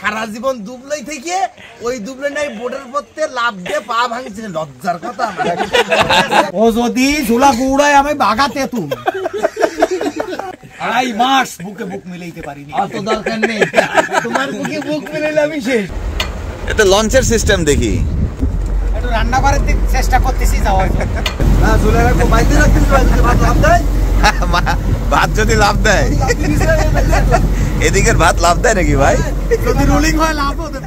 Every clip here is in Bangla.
সারা জীবন দুবলাই থেকে ওই দুবলাই নাই বোর্ডের পড়তে লাভ দিয়ে পা ভাঙছে, লজ্জার কথা। ও যদি ঝোলা গুড়ায় আমি বাগাতে তুমি 2.5 মাস বুকে বুক মিলাইতে পারিনি, অত দরকার নেই তোমার বুকে বুক মিলাইলে আমি শেষ। এটা লঞ্চের সিস্টেম দেখি, একটু রান্না করার চেষ্টা করতেছি, যাওয়া না ঝোলা রাখো বাইতে রাখতে ভাত লাভ দেয়, ভাত যদি লাভ দেয় এদিকের ভাত লাভ দেয় নাকি ভাই? যদি রোলিং হয় লাভ হতে।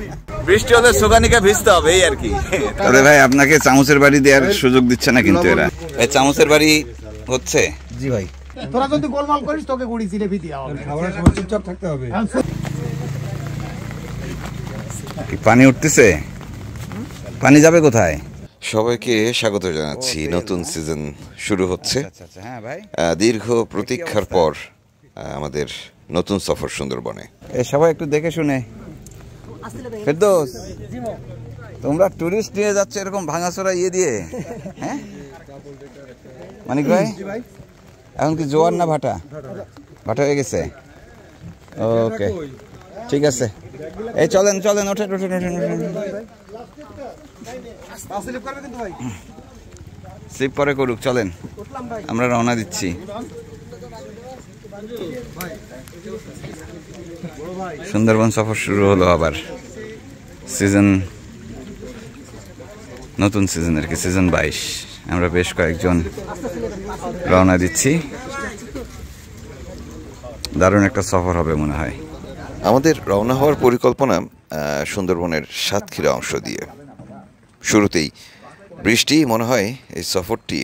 বৃষ্টি হলে সোগানিকা ভিজতে হবে এই আর কি। তবে ভাই আপনাকে চামচের বাড়ি দেওয়ার সুযোগ দিচ্ছে না কিন্তু এরা। এই চামচের বাড়ি হচ্ছে? জি ভাই। তোরা যদি গোলমাল করিস তোকে গুড়ি জিলেবি দিয়া হবে, খাবারের সময় চুপচাপ থাকতে হবে। পানি উঠতেছে, পানি যাবে কোথায়? সবাইকে স্বাগত জানাচ্ছি, নতুন সিজন শুরু হচ্ছে। হ্যাঁ ভাই, দীর্ঘ প্রতীক্ষার পর আমাদের নতুন সফর সুন্দরবনে। সবাই একটু দেখে শুনে। ফেরদৌস, তোমরা টুরিস্ট নিয়ে যাচ্ছ এরকম ভাঙাচোরা ইয়ে দিয়ে? হ্যাঁ মানিক ভাই, এখন কি জোয়ার না ভাটা? ভাটা হয়ে গেছে, ওকে ঠিক আছে। এই চলেন চলেন, ওঠেন ওঠেন ওঠেন ওঠেন। স্লিপ পরে করুক, চলেন আমরা রওনা দিচ্ছি। সুন্দরবন সফর শুরু হলো আবার, সিজন নতুন সিজন আর কি, সিজন 22। আমরা বেশ কয়েকজন রওনা দিচ্ছি, দারুণ একটা সফর হবে মনে হয়। আমাদের রওনা হওয়ার পরিকল্পনা সুন্দরবনের সাতক্ষীরা অংশ দিয়ে। শুরুতেই বৃষ্টি, মনে হয় এই সফরটি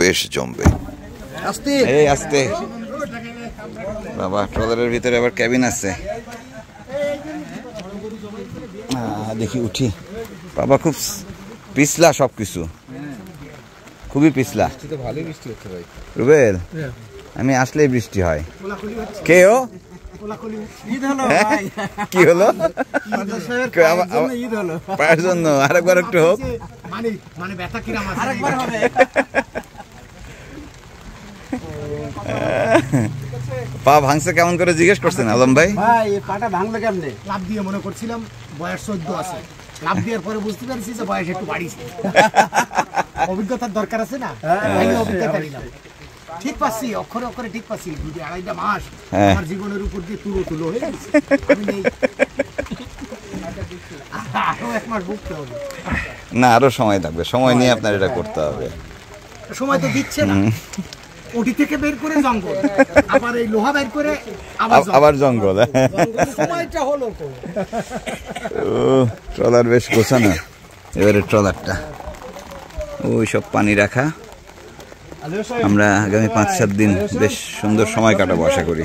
বেশ জমবে। এই আস্তে বাবা, ট্রলারের ভিতরে আবার ক্যাবিন আছে, দেখি উঠি। বাবা খুব পিছলা সবকিছু, খুবই পিছলা। রুবেল, আমি আসলেই বৃষ্টি হয়। কে ও? কি হলো? পায়ের জন্য আরেকবার একটু হোক। পা ভাঙছে কেমন করে জিজ্ঞেস করছেন আলম ভাই? ভাই পাটা ভাঙলো কেমনে? লাভ দিয়ে মনে করছিলাম বয়স 14 আছে, লাভ দেওয়ার পরে বুঝতে পারছি যে বয়স একটু বাড়িছে। অভিজ্ঞতার দরকার আছে না, অভিজ্ঞতা নিলাম। ঠিক পাচ্ছি, অক্ষরে অক্ষরে ঠিক পাচ্ছি। 2.5 মাস আমার জীবনের উপর দিয়ে তুলো তুলো হয়ে গেছে। আরো 1 মাস ভুগতে হবে। না, আরো সময় লাগবে, সময় নিয়ে আপনার এটা করতে হবে। সময় তো দিচ্ছে না, ওটি থেকে বের করে জঙ্গল, আবার এই লোহা বের করে আবার জঙ্গল। সময়টা হলো তো। ও ট্রলার বেশ গোছানো। এবারে ট্রলারটা ওই সব পানি রাখা। আমরা আগামী 5-7 দিন বেশ সুন্দর সময় কাটাবো আশা করি।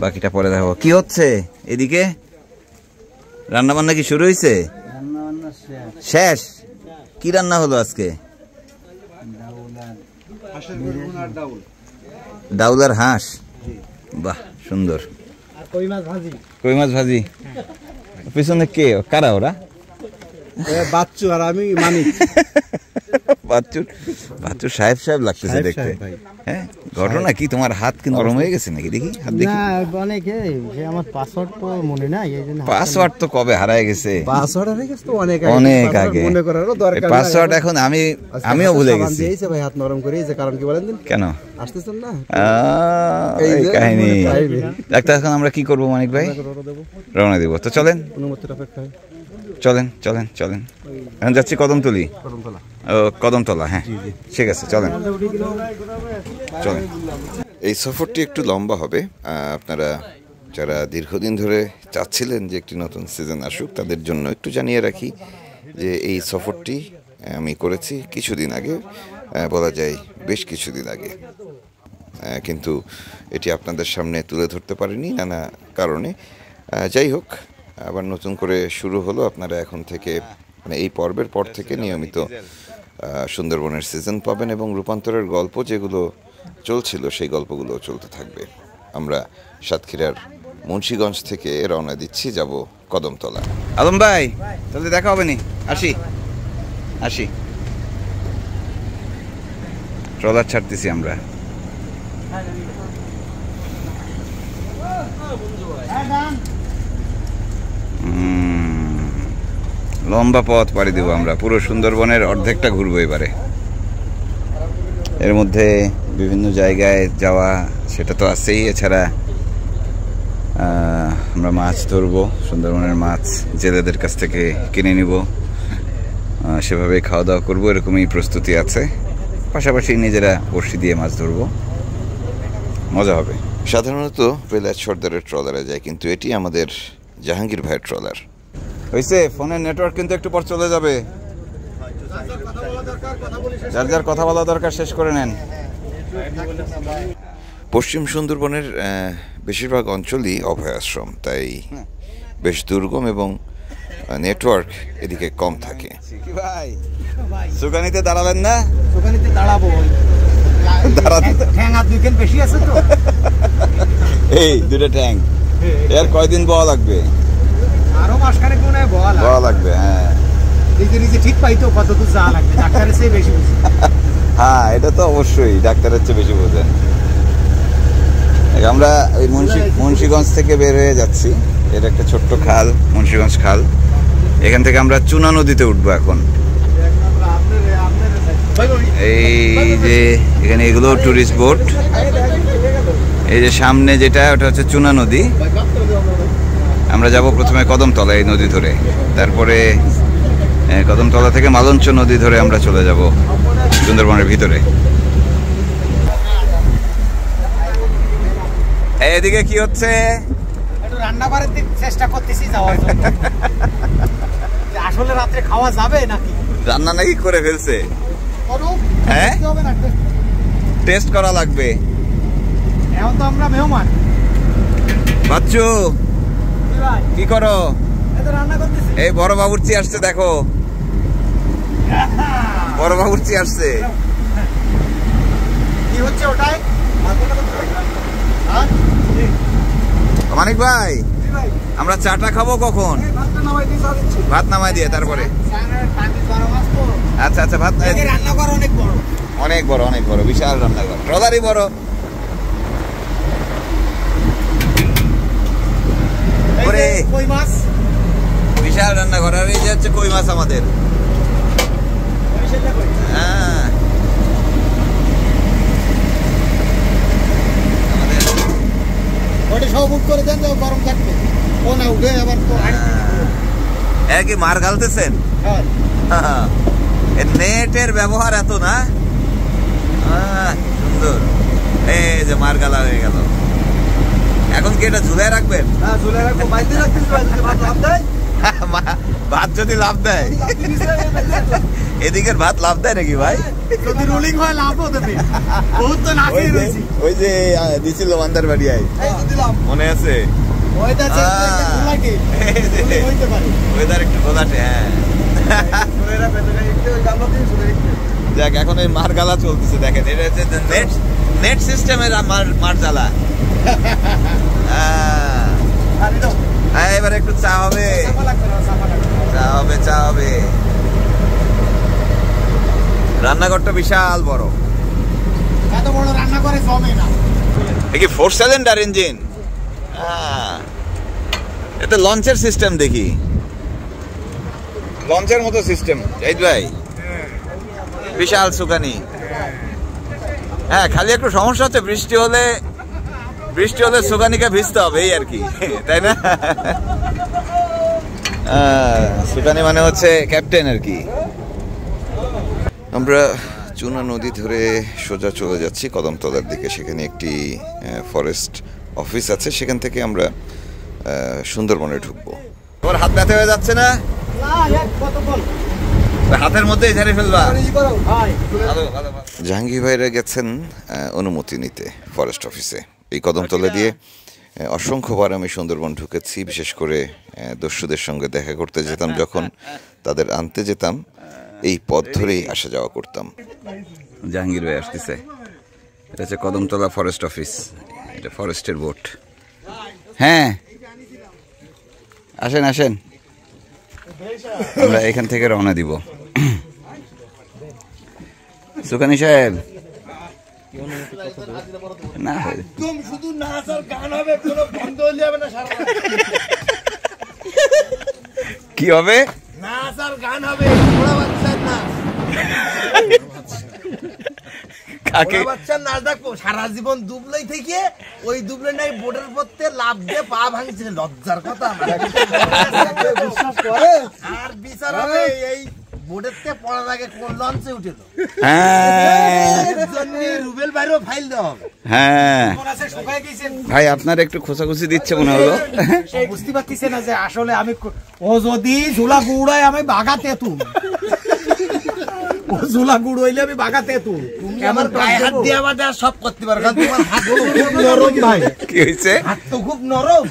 বাকিটা পরে দেখো। কি হচ্ছে এদিকে? রান্না বান্না কি শুরু হয়েছে? শেষ? কি রান্না হলো আজকে? ডাউল আর হাঁস, বাহ সুন্দর। কই মাছ ভাজি। কই মাছ ভাজি। পিছনে কে, কারা ওরা? বাচ্চু আর আমি মানিক। বাচ্চু সাহেব সাহেব লাগতেছে দেখতে। হ্যাঁ, ঘটনা কি? তোমার হাত কি নরম হয়ে গেছে নাকি? দেখি হাত দেখি। না অনেকে, আমার পাসওয়ার্ড তো মনে নাই, এইজন্য। পাসওয়ার্ড তো কবে হারায় গেছে? পাসওয়ার্ড হারিয়ে গেছে তো অনেক আগে। মনে করারও দরকার। পাসওয়ার্ড এখন আমিও ভুলে গেছি। এইছে ভাই, হাত নরম করে এইছে, কারণ কি বলেন দিন? কেন আসতেছেন না? এই কাহিনী। ডাক্তার, এখন আমরা কি করব মানিক ভাই? রওনা দেব তো, চলেন। অনুমতির অপেক্ষা। চলেন চলেন চলেন, এখন যাচ্ছি কদমতলি। ও কদমতলা, হ্যাঁ ঠিক আছে, চলেন চলেন। এই সফরটি একটু লম্বা হবে। আপনারা যারা দীর্ঘদিন ধরে চাচ্ছিলেন যে একটি নতুন সিজন আসুক, তাদের জন্য একটু জানিয়ে রাখি যে এই সফরটি আমি করেছি কিছুদিন আগে, বলা যায় বেশ কিছুদিন আগে, কিন্তু এটি আপনাদের সামনে তুলে ধরতে পারিনি নানা কারণে। যাই হোক, আবার নতুন করে শুরু হলো। আপনারা এখন থেকে, মানে এই পর্বের পর থেকে নিয়মিত সুন্দরবনের সিজন পাবেন, এবং রূপান্তরের গল্প যেগুলো চলছিল সেই গল্পগুলো চলতে থাকবে। আমরা সাতক্ষীরার মুন্সিগঞ্জ থেকে রওনা দিচ্ছি, যাব কদমতলা। আলম ভাই, তাহলে দেখা হবে নি, আসি আসি। ট্রলার ছাড়তেছি আমরা। লম্বা পথ পাড়ি দেবো আমরা, পুরো সুন্দরবনের অর্ধেকটা ঘুরবো এবারে। এর মধ্যে বিভিন্ন জায়গায় যাওয়া সেটা তো আছেই, এছাড়া আমরা মাছ ধরবো, সুন্দরবনের মাছ জেলেদের কাছ থেকে কিনে নিব, সেভাবে খাওয়া দাওয়া করবো, এরকমই প্রস্তুতি আছে। পাশাপাশি নিজেরা বড়শি দিয়ে মাছ ধরবো, মজা হবে। সাধারণত বেলায়েত সর্দারের ট্রলারে যায়, কিন্তু এটি আমাদের জাহাঙ্গীর ভাইয়ের ট্রলার। হয়েছে, ফোনের নেটওয়ার্ক কিন্তু একটু পর চলে যাবে, যার যার কথা বলা দরকার শেষ করে নেন। পশ্চিম সুন্দরবনের বেশিরভাগ অঞ্চলই অভয়াশ্রম, তাই বেশ দুর্গম এবং নেটওয়ার্ক এদিকে কম থাকে। ভাই সুকানিতে দাঁড়াবেন না? সুকানিতে দাঁড়াবো, বেশি আছে তো। এই দুটো ট্যাঙ্ক, এর কয়দিন বওয়া লাগবে? আরো মাসখানেক মনে হয় বওয়া লাগবে। হ্যাঁ, নিজে নিজে ঠিক পাইতো কতদূর যাওয়া লাগবে, ডাক্তারের চেয়ে বেশি বুঝি। হ্যাঁ, এটা তো অবশ্যই, ডাক্তারের চেয়ে বেশি বোঝেন। আমরা ওই মুন্সিগঞ্জ থেকে বের হয়ে যাচ্ছি, এটা একটা ছোট্ট খাল, মুন্সিগঞ্জ খাল। এখান থেকে আমরা চুনা নদীতে উঠবো এখন। এই যে এখানে এগুলো টুরিস্ট বোট, এই যে সামনে যেটা ওটা হচ্ছে চুনা নদী। আমরা যাব প্রথমে কদমতলা এই নদী ধরে, তারপরে কদমতলা থেকে মালঞ্চ নদী ধরে আমরা চলে যাব সুন্দরবনের ভিতরে। এদিকে কি হচ্ছে? একটু রান্না করার চেষ্টা করতেছি যাওয়ার জন্য। আসলে রাতে খাওয়া যাবে নাকি? রান্না নাকি করে ফেলছে? হ্যাঁ, টেস্ট করা লাগবে। এখন তো আমরা মেহমান। বাচ্চু কি করো? রান্না করতেছি। এই বড় বাবুর্চি আসছে, দেখো বড় বাবুর্চি আসছে। কি হচ্ছে ওটাই? মানিক ভাই, আমরা চাটা খাবো কখন? ভাত নামাই দিয়ে তারপরে। আচ্ছা আচ্ছা, ভাত রান্নাঘর অনেক বড়, অনেক বড়, অনেক বড়, বিশাল রান্নাঘর, ট্রলারই বড়। কই মাছ, বিশাল রান্নাঘর। আর এই যে হচ্ছে কই মাছ আমাদের। হ্যাঁ, ওটা সব বুক করে দেন, গরম থাকবে। ও না উঠে আবার তো কি মার গালতেছেন? নেটের ব্যবহার এত না সুন্দর। এই যে মার গালা হয়ে গেল। এখন কি এটা ঝুলে রাখবেন? ভাত যদি লাভ দেয়, এদিকের ভাত লাভ দেয় নাকি ভাই? যদি রোলিং হয় লাভও দেবে। বহুত তো না খেয়ে রয়েছি। ওই যে দিছিল বান্দার বাড়ি আই, মনে আছে? ওয়েদার একটু ঘোলাটে। হ্যাঁ, দেখ এখন এই মার গালা চলতেছে, দেখেন এটা হচ্ছে নেট সিস্টেমের মার জ্বালা। হ্যাঁ, এবার একটু চা হবে, চা হবে, চা হবে। রান্নাঘরটা বিশাল বড়, এত বড় রান্না করে জমে না। কি 4 সিলিন্ডার ইঞ্জিন? এটা লঞ্চের সিস্টেম, দেখি লঞ্চের মতো সিস্টেম। এই ভাই, বিশাল সুকানি। হ্যাঁ, খালি একটু সমস্যা হচ্ছে, বৃষ্টি হলে সুকানিকে ভিজতে হবে, এই আর কি, তাই না? সুকানি মানে হচ্ছে ক্যাপ্টেন আর কি। আমরা চুনা নদী ধরে সোজা চলে যাচ্ছি কদমতলার দিকে। সেখানে একটি ফরেস্ট অফিস আছে, সেখান থেকে আমরা সুন্দরবনে ঢুকবো। তোমার হাত ব্যথা হয়ে যাচ্ছে না? হাতের মধ্যে ঝাড়ে ফেলবা। জাহাঙ্গীর ভাইরা গেছেন অনুমতি নিতে ফরেস্ট অফিসে। এই কদমতলা দিয়ে অসংখ্যবার আমি সুন্দরবন ঢুকেছি, বিশেষ করে দস্যুদের সঙ্গে দেখা করতে যেতাম যখন, তাদের আনতে যেতাম, এই পথ ধরেই আসা যাওয়া করতাম। জাহাঙ্গীর ভাই আসতেছে, এটা হচ্ছে কদমতলা ফরেস্ট অফিস, এটা ফরেস্টের বোট। হ্যাঁ, আসেন আসেন, আমরা এখান থেকে রওনা দিব। সুকানি সাহেব, না একদম শুধু নাচ আর গান হবে, কোনো বন্ধ হলে হবে না। সারা কি হবে? নাচ আর গান হবে, বড় বাচ্চার নাচ। কাকে? বড় বাচ্চার নাচ দেখবো সারা জীবন দুবলাই থেকে, ওই দুবলাই নাই বোর্ডের পড়তে লাভ দিয়ে পা ভাঙছে, লজ্জার কথা। বিশ্বাস করে আর বিচার হবে এই বোর্ডের থেকে পড়ার আগে কোন লঞ্চে উঠেল। রুবেল বাইরেও ফাইল দেওয়া হবে। হ্যাঁ ভাই, আপনার একটু খোঁচাখুচি দিচ্ছে মনে হলো। বুঝতে পারতেছে না যে আসলে আমি ও যদি ঝোলা গুড়ায় আমি বাগাতে তুম, ও ঝোলা গুড় হইলে আমি বাগাতে তুম। তুমি আমার গায়ে হাত দিয়ে আবার সব করতে পারো, কারণ তোমার হাত খুব নরম ভাই। কি হয়েছে? হাত তো খুব নরম,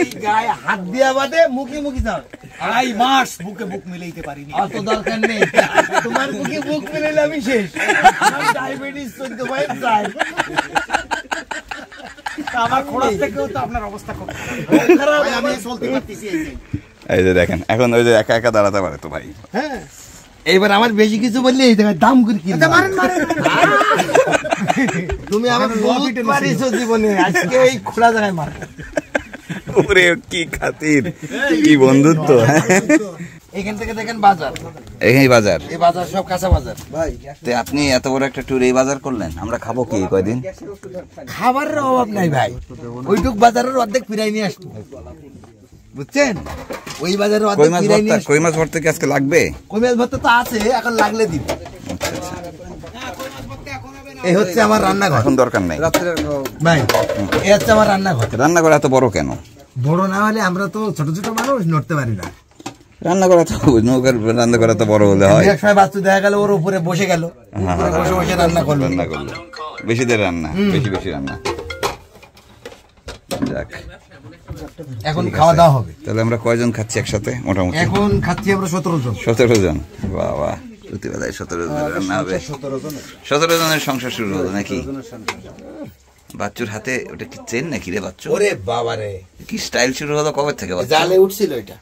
এই গায়ে হাত দিয়ে বাদে মুখে মুখে যাও। আড়াই মাস বুকে বুক মিলাইতে পারিনি, অত দরকার নেই। তোমার মুখে বুক মিলাইলে আমি শেষ। আমার ডায়াবেটিস 14 পয়েন্ট যায়। আমার খোড়া থেকেও তো আপনার অবস্থা খুব খারাপ। আমি চলতে পারতেছি এই যে। এই যে দেখেন, এখন ওই যে একা একা দাঁড়াতে পারে তো ভাই। হ্যাঁ, এইবার আমার বেশি কিছু বললে এই জায়গায় দাম করে কিনবে। এটা মারেন মারেন। তুমি আমার বহুত মারিছো জীবনে, আজকে এই খোলা জায়গায় মার। ওরে কি খাতির, কি বন্ধুত্ব। এখান থেকে দেখেন বাজার, এই বাজার, এই বাজার সব কাঁচা বাজার ভাই। তো আপনি এত বড় একটা ট্যুর এই বাজার করলেন, আমরা খাবো কি কয়দিন? খাবারের অভাব নাই ভাই, ওইটুক বাজারের অর্ধেক ফিরাই নিয়ে আসতো, বুঝছেন? ওই বাজারের অর্ধেক ফিরাই নিয়ে আসতো। কই মাছ ভর্তা কি আজকে লাগবে? কই মাছ ভর্তা তো আছে, এখন লাগলে দিব। এই হচ্ছে আমার রান্নাঘর। এখন দরকার নাই ভাই, এই হচ্ছে আমার রান্নাঘর। রান্নাঘর এত বড় কেন? বড় না হলে আমরা তো ছোট ছোট মানুষ, নড়তে পারি না। রান্নাঘর এত নৌকার রান্নাঘর এত বড় হলে হয়? এক সময় বাচ্চা দেখা গেল ওর উপরে বসে গেল, বসে বসে রান্না করলো। রান্না করলো বেশি দের রান্না, বেশি বেশি রান্না। যাক, এখন খাওয়া দাওয়া হবে। তাহলে আমরা কয়জন খাচ্ছি একসাথে? মোটামুটি এখন খাচ্ছি আমরা 17 জন। 17 জন। বাবা, প্রতিবেলায় 17 জনের রান্না হবে। 17 জনের সংসার শুরু হলো নাকি? বাচ্চুর হাতে ওটা কি চেন নাকি রে বাচ্চু? ওরে বাবা রে, কি স্টাইল শুরু হলো কবে থেকে? জালে উঠছিল এটা।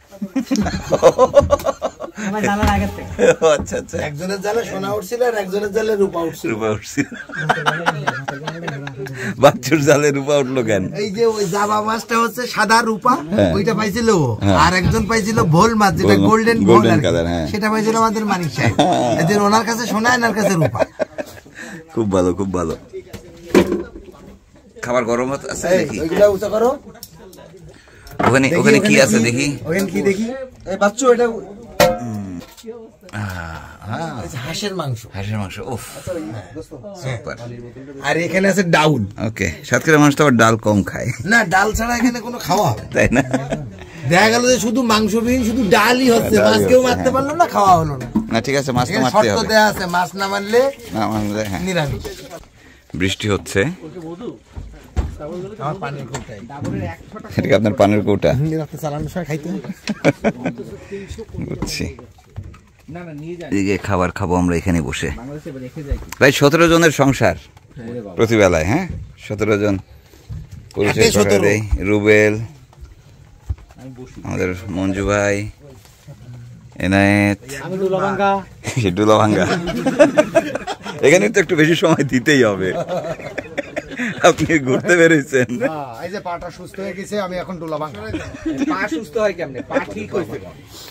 আচ্ছা আচ্ছা, একজনের জালে সোনা উঠছিল আর একজনের জালে রূপা উঠছিল। রূপা উঠছিল। বাচ্চুর জালে রূপা উঠলো কেন? এই যে ওই জাবা মাছটা হচ্ছে সাদা রূপা, ওইটা পাইছিল আর একজন পাইছিল ভোল মাছ, যেটা গোল্ডেন কালার, সেটা পাইছিল আমাদের মানিক সাহেব। এদের ওনার কাছে সোনা, এনার কাছে রূপা। খুব ভালো, খুব ভালো। খাবার গরম আছে দেখি, ওইগুলা উঁচা করো। ওখানে ওখানে কি আছে দেখি? ওখানে কি দেখি? এই বাচ্চু, এটা হাঁসের মাংস। হাঁসের মাংস, উফ সুপার। আর এখানে আছে ডাউল। ওকে, সাতক্ষীরা মানুষ তো আবার ডাল কম খায় না, ডাল ছাড়া এখানে কোনো খাওয়া হবে তাই না? দেখা গেল যে শুধু মাংসবিহীন শুধু ডালই হচ্ছে, মাছ কেউ মারতে পারলো না, খাওয়া হলো না। না ঠিক আছে, মাছ তো মারতে শর্ত হবে। দেয়া আছে, মাছ না মারলে না মারলে হ্যাঁ। নিরামিষ। বৃষ্টি হচ্ছে, আমার পানির কৌটাই। এটা কি আপনার পানের কৌটা? রাতে চালানোর সময় খাইতে হবে। বুঝছি। এদিকে খাবার খাবো আমরা এখানে বসে। ভাই 17 জনের সংসার প্রতিবেলায়, হ্যাঁ 17 জন পরিচয় করে দেই। রুবেল, আমাদের মঞ্জু ভাই, এনায়েত, ডুলাভাঙ্গা। এখানে তো একটু বেশি সময় দিতেই হবে, আপনি ঘুরতে বেরোচ্ছেন। এই যে পাটা সুস্থ হয়ে গেছে, আমি এখন ডুলাভাঙ্গা। পা সুস্থ হয় কেমনে? পা ঠিক হইছে,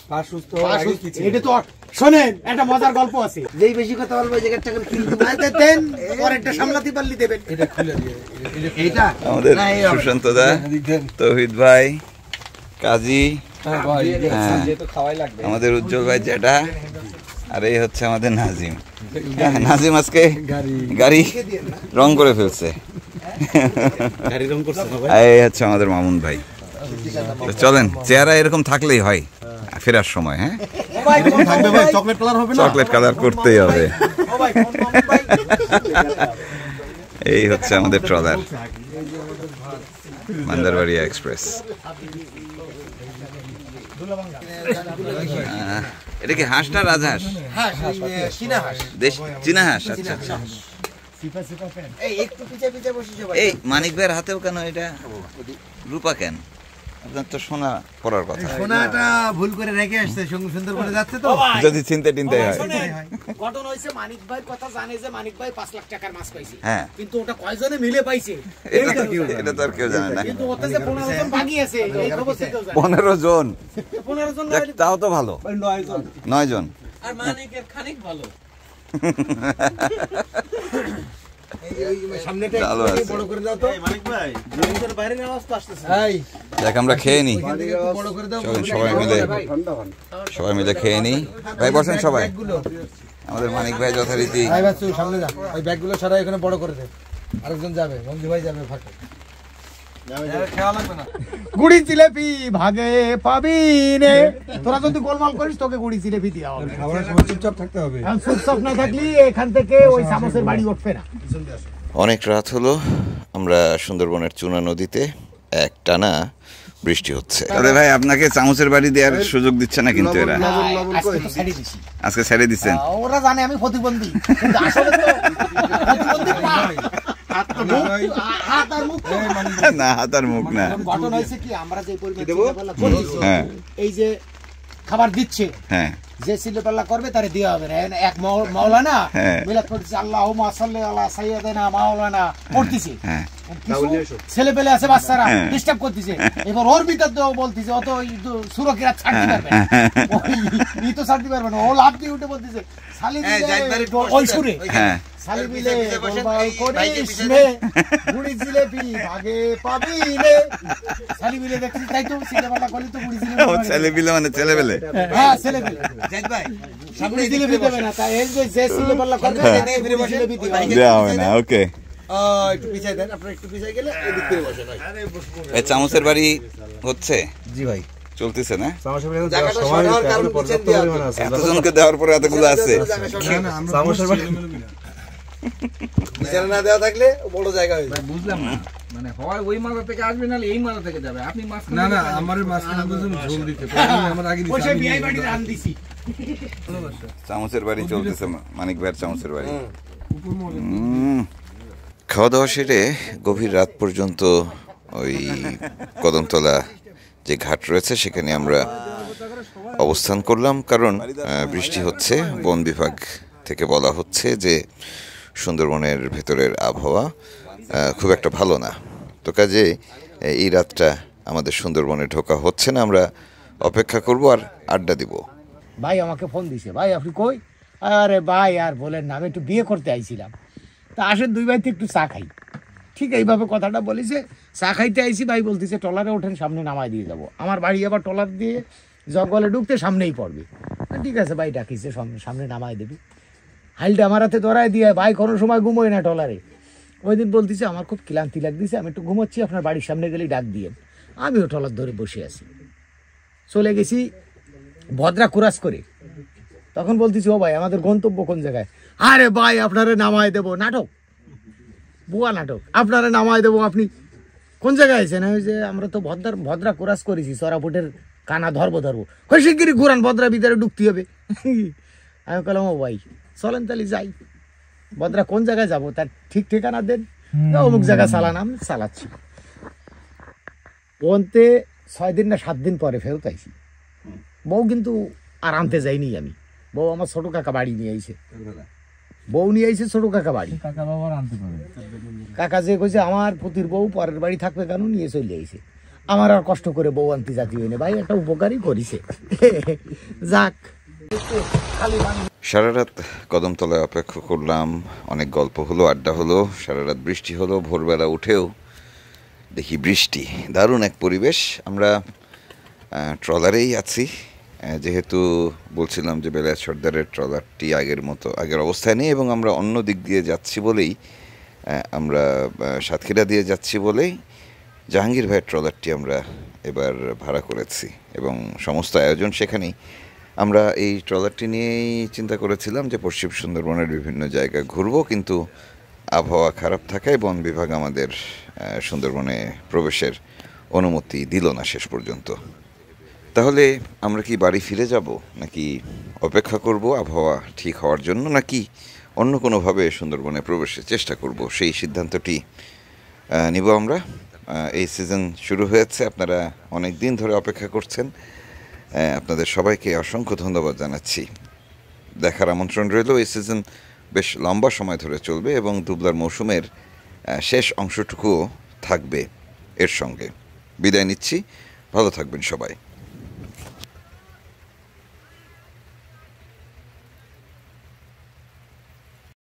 পা সুস্থ হয় আগে কি ছিল? এটা তো শোনেন, একটা মজার গল্প আছে। যেই বেশি কথা বলবো এই জায়গাটা কিনতে দেন, পরেরটা সামলাতে পারলি দেবেন। এটা খুলে দিয়ে এইটা আমাদের না, এই হবে। সুশান্ত দা, তৌহিদ ভাই, কাজী, ভাই যেহেতু খাওয়াই লাগবে। আমাদের উজ্জ্বল ভাই যেটা, আর এই হচ্ছে আমাদের নাজিম। নাজিম আজকে গাড়ি রং করে ফেলছে। এই হচ্ছে আমাদের মামুন ভাই। তো চলেন, চেহারা এরকম থাকলেই হয় ফেরার সময়। হ্যাঁ, চকলেট কালার হবে না? চকলেট কালার করতেই হবে। এই হচ্ছে আমাদের ট্রলার, মান্দারবাড়িয়া এক্সপ্রেস। এটা কি হাঁস না রাজহাঁস? দেশ চীনা হাঁস। আচ্ছা আচ্ছা। এই একটু পিছে পিছে বসি সবাই। এই মানিক ভাইয়ের হাতেও কেন এটা রূপা কেন? আপনার তো সোনা পড়ার কথা, সোনাটা ভুল করে রেখে আসছে, সুন্দরবনে যাচ্ছে তো। যদি চিনতে টিনতে হয়। ঘটনা হয়েছে মানিক ভাই কথা জানে যে মানিক ভাই 5 লাখ টাকার মাছ পাইছে, হ্যাঁ, কিন্তু ওটা কয়জনে মিলে পাইছে এটা তো আর কেউ জানে না। কিন্তু ওতে যে 15 জন বাকি আছে এই খবর থেকে জানে। 15 জন, 15 জন যাক, তাও তো ভালো। 9 জন। আর মানিকের খানিক ভালো। সামনেটা ভালো আছে। বড় করে দাও তো মানিক ভাই, জমির বাইরের আওয়াজ তো আসতেছে। দেখ আমরা খেয়ে নিই, বড় করে দাও। চলেন সবাই মিলে খেয়ে নিই। ভাই বসেন সবাই, আমাদের মানিক ভাই যথারীতি। ভাই বাচ্চু সামনে যা, ওই ব্যাগগুলো সারা এখানে বড় করে দে, আরেকজন যাবে, মঞ্জু ভাই যাবে ফাঁকে। গুড়ি জিলেপি ভাগে পাবি নে, তোরা যদি গোলমাল করিস তোকে গুড়ি জিলেপি দিয়া হবে। খাবারের সময় চুপচাপ থাকতে হবে, চুপচাপ না থাকলে এখান থেকে ওই চামচের বাড়ি উঠবে না। অনেক রাত হলো, আমরা সুন্দরবনের চুনা নদীতে একটানা বৃষ্টি হচ্ছে। তবে ভাই আপনাকে চামচের বাড়ি দেওয়ার সুযোগ দিচ্ছে না কিন্তু এরা, আজকে তো ছেড়ে দিছি। আজকে ছেড়ে দিচ্ছেন। ওরা জানে আমি প্রতিবন্ধী, কিন্তু আসলে তো প্রতিবন্ধী পা। হাত আর মুখ তো। না, হাত আর মুখ না। ঘটনা হয়েছে কি, আমরা যে পরিমাণ করেছি, হ্যাঁ, এই যে খাবার দিচ্ছে, হ্যাঁ, যে সিলেপাল্লা করবে তারে দেওয়া হবে না। এক মাওলানা হ্যাঁ। মিলাদ পড়তেছে, আল্লাহুম্মা সাল্লি আলা সাইয়্যিদিনা মাওলানা পড়তেছে। হ্যাঁ, ছেলে পেলে আছে, বাচ্চারা হ্যাঁ। ডিস্টার্ব করতেছে। এবার ওর ভিতর তো বলতেছে অত সুরক্ষিরা ছাড়তে পারবে না, ই তো ছাড়তে পারবে না। ও লাভ দিয়ে উঠে বলতেছে শালি ওই সুরে, হ্যাঁ, শালি মিলে গোলমাল করিস নে, গুড়ি জিলেপি ভাগে পাবি নে। শালি মিলে দেখছিস, তাই তো সিলেপাল্লা করলে তো গুড়ি জিলেপি ও ছেলে পিলে মানে ছেলে পেলে। হ্যাঁ, ছেলে পেলে সামনে জিলেপি দেবে না, তাই এই যে সিলেপাল্লা করবে গুড়ি জিলেপি দিবে। দেওয়া হবে না। ওকে, একটু পিছাই দেন, আপনারা একটু পিছাই গেলে এদিক থেকে বসেন। এই চামচের বাড়ি হচ্ছে, জি ভাই, চলতেছে না? জায়গাটা সরানোর কারণ বুঝছেন দেয়া আছে। এতজনকে দেওয়ার পরে এতগুলো আছে। বিচার না দেওয়া থাকলে বড় জায়গা হয়ে যায়। বুঝলাম না, মানে হয় ওই মাথা থেকে আসবে নাহলে এই মাথা থেকে যাবে। আপনি মাছ না না, আমার মাঝখানে দুজন ঝোল দিতে আমার আগে ওই সে বিয়ে বাড়ি রান দিছি। চামচের বাড়ি চলতেছে, মানিক ভাইয়ের চামচের বাড়ি। খাওয়া দাওয়া সেরে গভীর রাত পর্যন্ত ওই কদমতলা যে ঘাট রয়েছে সেখানে আমরা অবস্থান করলাম, কারণ বৃষ্টি হচ্ছে। বন বিভাগ থেকে বলা হচ্ছে যে সুন্দরবনের ভেতরের আবহাওয়া খুব একটা ভালো না, তো কাজে এই রাতটা আমাদের সুন্দরবনে ঢোকা হচ্ছে না। আমরা অপেক্ষা করব আর আড্ডা দিব। ভাই আমাকে ফোন দিছে, ভাই আপনি কই? আরে ভাই আর বলেন না, আমি একটু বিয়ে করতে আইছিলাম, তা আসেন দুই ভাইতে একটু চা খাই। ঠিক এইভাবে কথাটা বলেছে, চা খাইতে আইছি। ভাই বলতেছে টলারে ওঠেন, সামনে নামাই দিয়ে যাবো। আমার বাড়ি আবার টলার দিয়ে জঙ্গলে ঢুকতে সামনেই পড়বে। ঠিক আছে ভাই, ডাকিছে সামনে নামাই দেবে। হাইলটা আমার হাতে ধরাই দিয়ে, ভাই কোনো সময় ঘুমোই না টলারে। ওই দিন বলতেছে আমার খুব ক্লান্তি লাগতেছে, আমি একটু ঘুমোচ্ছি, আপনার বাড়ির সামনে গেলেই ডাক দিয়েন। আমিও টলার ধরে বসে আছি। চলে গেছি ভদ্রা কুরাস করে। তখন বলতেছি ও ভাই আমাদের গন্তব্য কোন জায়গায়? আরে ভাই আপনারে নামাই দেবো। নাটক, বুয়া নাটক। আপনারে নামাই দেবো, আপনি কোন জায়গায় আছেন? ওই যে আমরা তো ভদ্রা কুরাস করেছি, সরাপুটের কানা ধরবো। ওই শিগগিরি ঘুরান, ভদ্রা ভিতরে ঢুকতে হবে। আমি বললাম ও ভাই চলেন তাহলে যাই। ভদ্রা কোন জায়গায় যাবো তার ঠিক ঠিকানা দেন। অমুক জায়গায় চালানাম, চালাচ্ছি। ওনতে 6 দিন না 7 দিন পরে ফেরত আইছি। বউ কিন্তু আর আনতে যাইনি আমি। বউ আমার ছোট কাকা বাড়ি নিয়ে আইছে। বউ নিয়ে আইছে ছোট কাকা বাড়ি। কাকা বাবার আনতে পারে। কাকা যে কইছে আমার পুতির বউ পরের বাড়ি থাকবে কেন, নিয়ে চলে আইছে। আমার আর কষ্ট করে বউ আনতে জাতি হইনি। ভাই একটা উপকারই করিছে। যাক, সারা রাত কদমতলায় অপেক্ষা করলাম, অনেক গল্প হলো, আড্ডা হলো, সারা রাত বৃষ্টি হলো। ভোরবেলা উঠেও দেখি বৃষ্টি, দারুণ এক পরিবেশ। আমরা ট্রলারেই আছি, যেহেতু বলছিলাম যে বেলায়েত সর্দারের ট্রলারটি আগের অবস্থায় নেই, এবং আমরা অন্য দিক দিয়ে যাচ্ছি বলেই, আমরা সাতক্ষীরা দিয়ে যাচ্ছি বলেই জাহাঙ্গীর ভাইয়ের ট্রলারটি আমরা এবার ভাড়া করেছি, এবং সমস্ত আয়োজন সেখানেই। আমরা এই ট্রলারটি নিয়েই চিন্তা করেছিলাম যে পশ্চিম সুন্দরবনের বিভিন্ন জায়গা ঘুরবো, কিন্তু আবহাওয়া খারাপ থাকায় বন বিভাগ আমাদের সুন্দরবনে প্রবেশের অনুমতি দিল না শেষ পর্যন্ত। তাহলে আমরা কি বাড়ি ফিরে যাব, নাকি অপেক্ষা করব আবহাওয়া ঠিক হওয়ার জন্য, নাকি অন্য কোনোভাবে সুন্দরবনে প্রবেশের চেষ্টা করব, সেই সিদ্ধান্তটি নিব আমরা। এই সিজন শুরু হয়েছে, আপনারা অনেক দিন ধরে অপেক্ষা করছেন। আপনাদের সবাইকে অসংখ্য ধন্যবাদ জানাচ্ছি। দেখার আমন্ত্রণ রইল। এই সিজন বেশ লম্বা সময় ধরে চলবে এবং দুবলার মৌসুমের শেষ অংশটুকুও থাকবে এর সঙ্গে। বিদায় নিচ্ছি, ভালো থাকবেন সবাই।